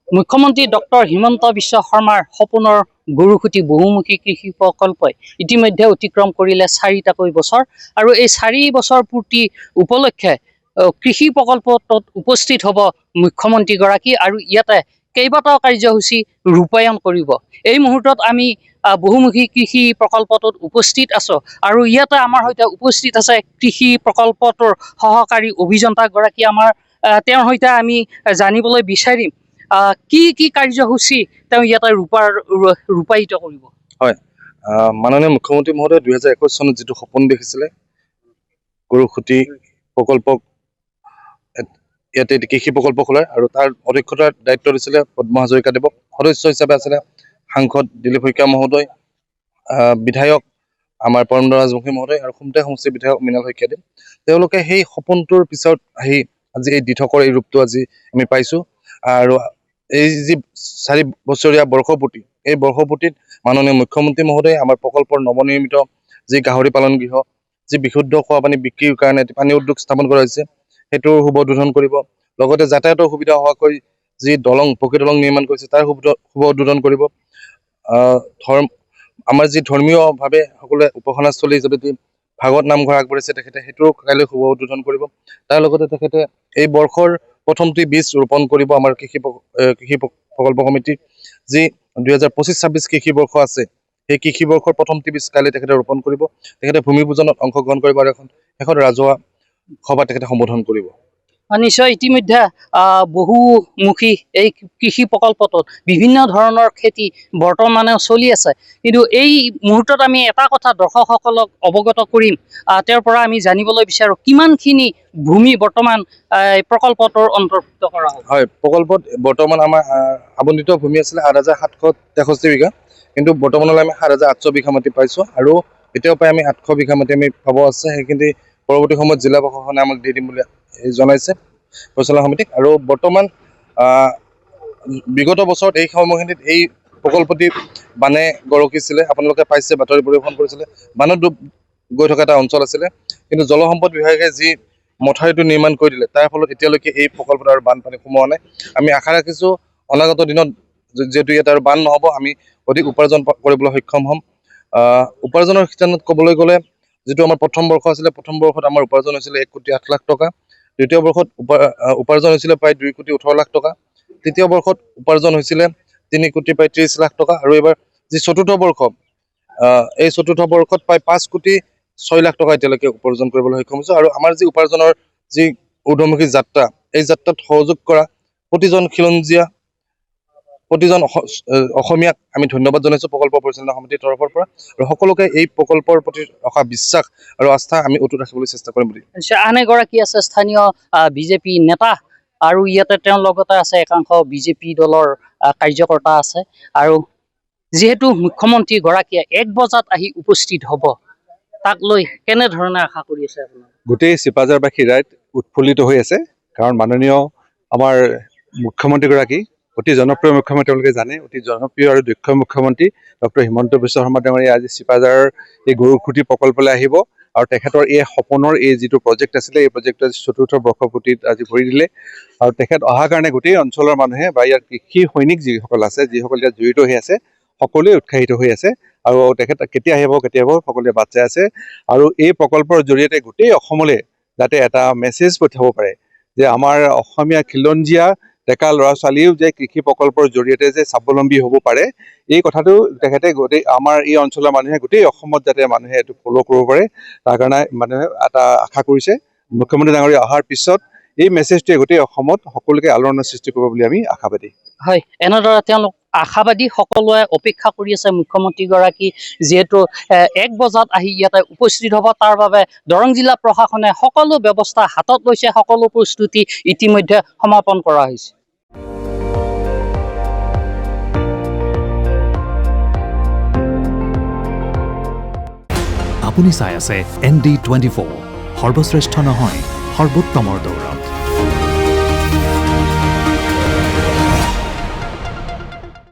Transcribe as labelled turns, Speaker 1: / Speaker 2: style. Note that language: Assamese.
Speaker 1: মুখ্যমন্ত্ৰী ডক্টৰ হিমন্ত বিশ্ব শৰ্মাৰ সপোনৰ গৰুসুটি বহুমুখী কৃষি প্ৰকল্পই ইতিমধ্যে অতিক্ৰম কৰিলে 4টাকৈ বছৰ আৰু এই 4 বছৰ পূৰ্তি উপলক্ষে কৃষি প্ৰকল্পটোত উপস্থিত হ'ব মুখ্যমন্ত্ৰীগৰাকী আৰু ইয়াতে কেইবাটাও কাৰ্যসূচী ৰূপায়ণ কৰিব। এই মুহূৰ্তত আমি বহুমুখী কৃষি প্ৰকল্পটোত উপস্থিত আছো আৰু ইয়াতে আমাৰ সৈতে উপস্থিত আছে কৃষি প্ৰকল্পটোৰ সহকাৰী অভিযন্তাগৰাকী আমাৰ তেওঁৰ সৈতে আমি জানিবলৈ বিচাৰিম কি কাৰ্যসূচী তেওঁ ইয়াতে ৰূপায়িত কৰিব।
Speaker 2: হয়, মাননীয় মুখ্যমন্ত্ৰী মহোদয় 2021 চনত যিটো সপোন দেখিছিলে গৰুসুটি প্ৰকল্পক ইয়াতে কৃষি প্ৰকল্প খোলাৰ আৰু তাৰ অধ্যক্ষতাৰ দায়িত্ব দিছিলে পদ্ম হাজৰিকাদেৱক, সদস্য হিচাপে আছিলে সাংসদ দিলীপ শইকীয়া মহোদয়, বিধায়ক আমাৰ পৰমদ্বৰ ৰাজবংশী মহোদয় আৰু খুমটাই সমষ্টিৰ বিধায়ক মৃণাল শইকীয়াদেৱ। তেওঁলোকে সেই সপোনটোৰ পিছত আহি আজি এই দিঠকৰ এই ৰূপটো আজি আমি পাইছো। আৰু এই যি 4 বছৰীয়া বৰ্ষপূৰ্তি, এই বৰ্ষপূৰ্তিত মাননীয় মুখ্যমন্ত্ৰী মহোদয়ে আমাৰ প্ৰকল্পৰ নৱনিৰ্মিত যি গাহৰি পালন গৃহ, যি বিশুদ্ধ খোৱা পানী বিক্ৰীৰ কাৰণে পানী উদ্যোগ স্থাপন কৰা হৈছে, সেইটোৰ শুভ উদ্বোধন কৰিব। লগতে যাতায়াতৰ সুবিধা হোৱাকৈ যি পকী দলং নিৰ্মাণ কৰিছে তাৰ শুভ উদ্বোধন কৰিব। আমাৰ যি ধৰ্মীয়ভাৱে সকলোৱে উপাসনাস্থলী হিচাপে ভাগৱত নামঘৰ আগবঢ়াইছে তেখেতে, সেইটোও কাইলৈ শুভ উদ্বোধন কৰিব। তাৰ লগতে তেখেতে এই বৰ্ষৰ প্ৰথমটি বীজ ৰোপণ কৰিব আমাৰ কৃষি প্ৰকল্প সমিতি। যি 2025-26 কৃষি বৰ্ষ আছে, সেই কৃষি বৰ্ষৰ প্ৰথমটি বীজ কাইলৈ তেখেতে ৰোপণ কৰিব। তেখেতে ভূমি পূজনত অংশগ্ৰহণ কৰিব আৰু এখন ৰাজহুৱা সভা তেখেতে সম্বোধন কৰিব।
Speaker 1: নিশ্চয় ইতিমধ্যে বহুমুখী এই কৃষি প্ৰকল্পটোত বিভিন্ন ধৰণৰ খেতি বৰ্তমানেও চলি আছে, কিন্তু এই মুহূৰ্তত আমি এটা কথা দৰ্শকসকলক অৱগত কৰিম, তেওঁৰ পৰা আমি জানিবলৈ বিচাৰোঁ কিমানখিনি ভূমি বৰ্তমান প্ৰকল্পটোৰ অন্তৰ্ভুক্ত কৰা হ'ব।
Speaker 2: হয়, প্ৰকল্পত বৰ্তমান আমাৰ আবণ্টিত ভূমি আছিলে 8,763 বিঘা, কিন্তু বৰ্তমানলৈ আমি 7,800 বিঘা মাটি পাইছোঁ আৰু এতিয়াও প্ৰায় আমি 800 বিঘা মাটি আমি পাব আছে। সেইখিনি পৰৱৰ্তী সময়ত জিলা প্ৰশাসনে আমাক দি দিম বুলি জনাইছে পৰিচালনা সমিতিক। আৰু বৰ্তমান বিগত বছৰত এই সময়খিনিত এই প্ৰকল্পটি বানে গৰকিছিলে, আপোনালোকে পাইছে, বাতৰি পৰিৱেশন কৰিছিলে। বানত ডুব গৈ থকা এটা অঞ্চল আছিলে, কিন্তু জলসম্পদ বিভাগে যি মথাউৰিটো নিৰ্মাণ কৰি দিলে তাৰ ফলত এতিয়ালৈকে এই প্ৰকল্পত আৰু বানপানী সোমোৱা নাই। আমি আশা ৰাখিছোঁ অনাগত দিনত যিহেতু ইয়াত আৰু বান নহ'ব, আমি অধিক উপাৰ্জন কৰিবলৈ সক্ষম হ'ম। উপাৰ্জনৰ স্থানত ক'বলৈ গ'লে যিটো আমাৰ প্ৰথম বৰ্ষ আছিলে, প্ৰথম বৰ্ষত আমাৰ উপাৰ্জন হৈছিলে 1,08,00,000 টকা, দ্বিতীয় বৰ্ষত উপাৰ্জন হৈছিলে প্ৰায় 2,18,00,000 টকা, তৃতীয় বৰ্ষত উপাৰ্জন হৈছিলে 3,30,30,00,000 টকা আৰু এইবাৰ যি চতুৰ্থ বৰ্ষ, এই চতুৰ্থ বৰ্ষত প্ৰায় 5,06,00,000 টকা এতিয়ালৈকে উপাৰ্জন কৰিবলৈ সক্ষম হৈছোঁ। আৰু আমাৰ যি উপাৰ্জনৰ যি ঊৰ্ধ্বমুখী যাত্ৰা, এই যাত্ৰাত সহযোগ কৰা প্ৰতিজন খিলঞ্জীয়া, প্ৰতিজন অসমীয়াক আমি ধন্যবাদ জনাইছোঁ প্ৰকল্প পৰিচালনা সমিতিৰ তৰফৰ পৰা, আৰু সকলোকে এই প্ৰকল্পৰ প্ৰতি ৰখা বিশ্বাস আৰু আস্থা আমি অটুট ৰাখিবলৈ চেষ্টা কৰিম বুলি।
Speaker 1: আন এগৰাকী আছে স্থানীয় বিজেপি নেতা আৰু ইয়াতে তেওঁৰ লগতে আছে একাংশ বিজেপি দলৰ কাৰ্যকৰ্তা আছে। আৰু যিহেতু মুখ্যমন্ত্ৰী গৰাকীয়ে 1 বজাত আহি উপস্থিত হ'ব, তাক লৈ কেনেধৰণে আশা কৰি আছে আপোনাৰ?
Speaker 3: গোটেই চিপাঝাৰবাসী ৰাইজ উৎফুল্লিত হৈ আছে, কাৰণ মাননীয় আমাৰ মুখ্যমন্ত্ৰীগৰাকী অতি জনপ্ৰিয় মুখ্যমন্ত্ৰী, তেওঁলোকে জানে, অতি জনপ্ৰিয় আৰু দক্ষ মুখ্যমন্ত্ৰী ডক্টৰ হিমন্ত বিশ্ব শৰ্মা ডাঙৰীয়া আজি চিপাঝাৰৰ এই গৰুসুটি প্ৰকল্পলৈ আহিব আৰু তেখেতৰ এই সপোনৰ এই যিটো প্ৰজেক্ট আছিলে, এই প্ৰজেক্টটো আজি চতুৰ্থ বৰ্ষপূৰ্তিত আজি ভৰি দিলে। আৰু তেখেত অহাৰ কাৰণে গোটেই অঞ্চলৰ মানুহে বা ইয়াৰ কৃষি সৈনিক যিসকল আছে, যিসকল ইয়াত জড়িত হৈ আছে, সকলোৱে উৎসাহিত হৈ আছে। আৰু তেখেত কেতিয়া আহিব সকলোৱে বাট চাই আছে। আৰু এই প্ৰকল্পৰ জৰিয়তে গোটেই অসমলৈ যাতে এটা মেছেজ পঠিয়াব পাৰে যে আমাৰ অসমীয়া খিলঞ্জীয়া ডেকা ল'ৰা ছোৱালীও যে কৃষি প্ৰকল্পৰ জৰিয়তে যে স্বাৱলম্বী হ'ব পাৰে, এই কথাটো তেখেতে গোটেই আমাৰ এই অঞ্চলৰ মানুহে গোটেই অসমত যাতে মানুহে এইটো ফ'ল' কৰিব পাৰে, তাৰ কাৰণে মানুহে এটা আশা কৰিছে। মুখ্যমন্ত্ৰী ডাঙৰীয়া অহাৰ পিছত এই মেছেজটোৱে গোটেই অসমত সকলোকে আলোড়নৰ সৃষ্টি কৰিব বুলি আমি আশাবাদী।
Speaker 1: হয়, এনেদৰে তেওঁলোক আশাবাদী, সকলোৱে অপেক্ষা কৰি আছে মুখ্যমন্ত্ৰীগৰাকী যিহেতু 1 বজাত আহি ইয়াতে উপস্থিত হ'ব। তাৰ বাবে দৰং জিলা প্ৰশাসনে সকলো ব্যৱস্থা হাতত লৈছে, সকলো প্ৰস্তুতি ইতিমধ্যে সমাপন কৰা হৈছে।
Speaker 4: আপুনি চাই আছে ND24, সৰ্বশ্ৰেষ্ঠ নহয়, সৰ্বোত্তমৰ দৌৰ।